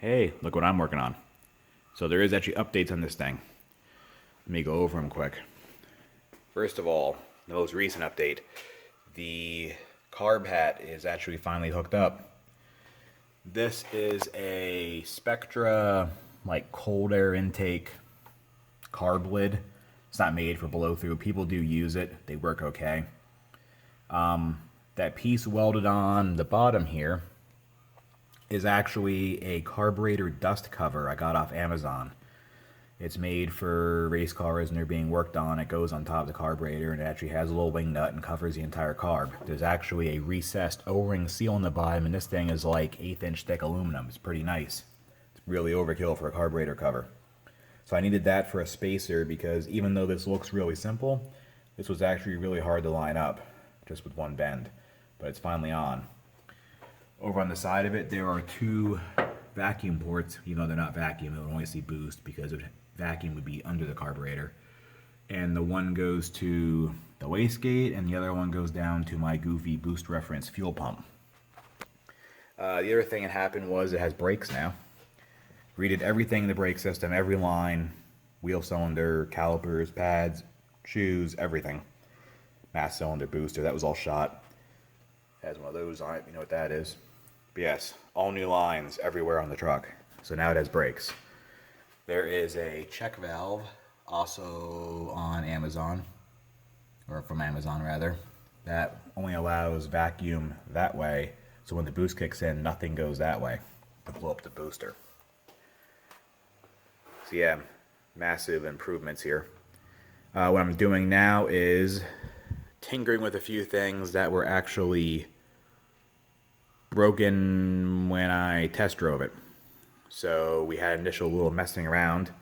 Hey, look what I'm working on. So there is actually updates on this thing. Let me go over them quick. First of all, the most recent update. The carb hat is actually finally hooked up. This is a Spectra, like cold air intake carb lid. It's not made for blow through. People do use it. They work okay. That piece welded on the bottom here is actually a carburetor dust cover I got off Amazon. It's made for race cars and they're being worked on. It goes on top of the carburetor and it actually has a little wing nut and covers the entire carb. There's actually a recessed O-ring seal on the bottom, and this thing is like 1/8 inch thick aluminum. It's pretty nice. It's really overkill for a carburetor cover. So I needed that for a spacer because even though this looks really simple, this was actually really hard to line up just with one bend. But it's finally on. Over on the side of it, there are two vacuum ports. Even though they're not vacuum, it would only see boost because vacuum would be under the carburetor. And the one goes to the wastegate and the other one goes down to my goofy boost reference fuel pump. The other thing that happened was it has brakes now. Redid everything in the brake system, every line, wheel cylinder, calipers, pads, shoes, everything. Mass cylinder, booster, that was all shot. It has one of those on it, you know what that is. But yes, all new lines everywhere on the truck. So now it has brakes. There is a check valve also on Amazon, or from Amazon rather, that only allows vacuum that way. So when the boost kicks in, nothing goes that way to blow up the booster. So yeah, massive improvements here. What I'm doing now is tinkering with a few things that were actually broken when I test drove it. So we had initial little messing around.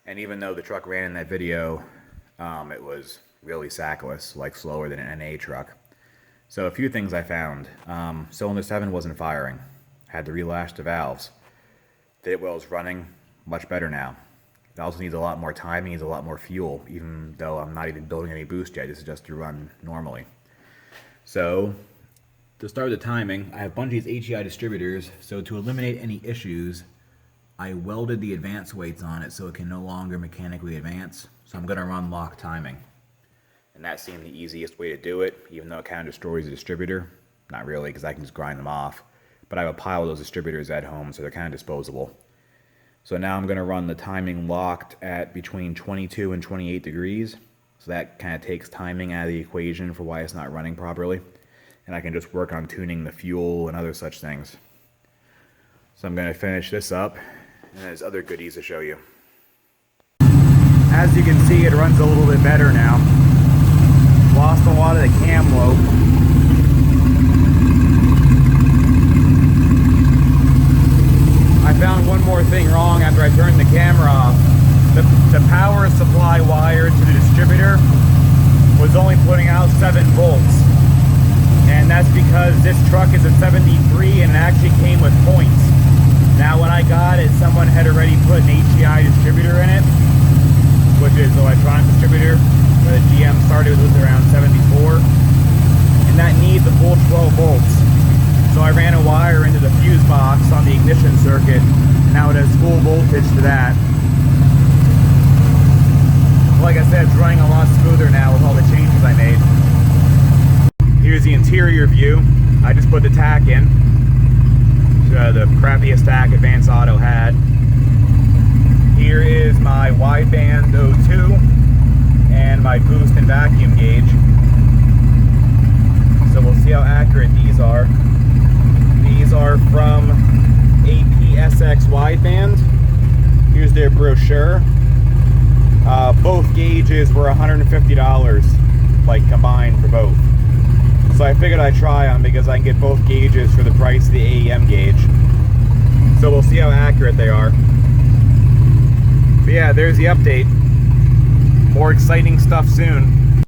And even though the truck ran in that video, it was really sackless, like slower than an NA truck. So a few things I found. Cylinder 7 wasn't firing. Had to relash the valves. Did it while it was running, much better now. It also needs a lot more timing, needs a lot more fuel, even though I'm not even building any boost yet. This is just to run normally. So, to start the timing, I have a bunch of these HEI distributors, so to eliminate any issues, I welded the advance weights on it so it can no longer mechanically advance. So I'm going to run lock timing. And that seemed the easiest way to do it, even though it kind of destroys the distributor. Not really, because I can just grind them off. But I have a pile of those distributors at home, so they're kind of disposable. So now I'm going to run the timing locked at between 22 and 28 degrees. So that kind of takes timing out of the equation for why it's not running properly. And I can just work on tuning the fuel and other such things. So I'm going to finish this up. And there's other goodies to show you. As you can see, it runs a little bit better now. Lost a lot of the cam lobe. I found one more thing wrong after I turned the camera off. The power supply wire to the distributor was only putting out 7 volts. And that's because this truck is a 73 and it actually came with points. Now when I got it, someone had already put an HEI distributor in it, which is the electronic distributor. The GM started with around 74, and that needs a full 12 volts. So I ran a wire into the fuse box on the ignition circuit, and now it has full voltage to that. Like I said, it's running a lot smoother now with all the changes I made. Here's the interior view. I just put the tack in. The crappiest tack Advance Auto had. Here is my wideband O2 and my boost and vacuum gauge. So we'll see how accurate these are. These are from APSX wideband. Here's their brochure. Both gauges were $150, like combined for both. So I figured I'd try them because I can get both gauges for the price of the AEM gauge. So we'll see how accurate they are. But yeah, there's the update. More exciting stuff soon.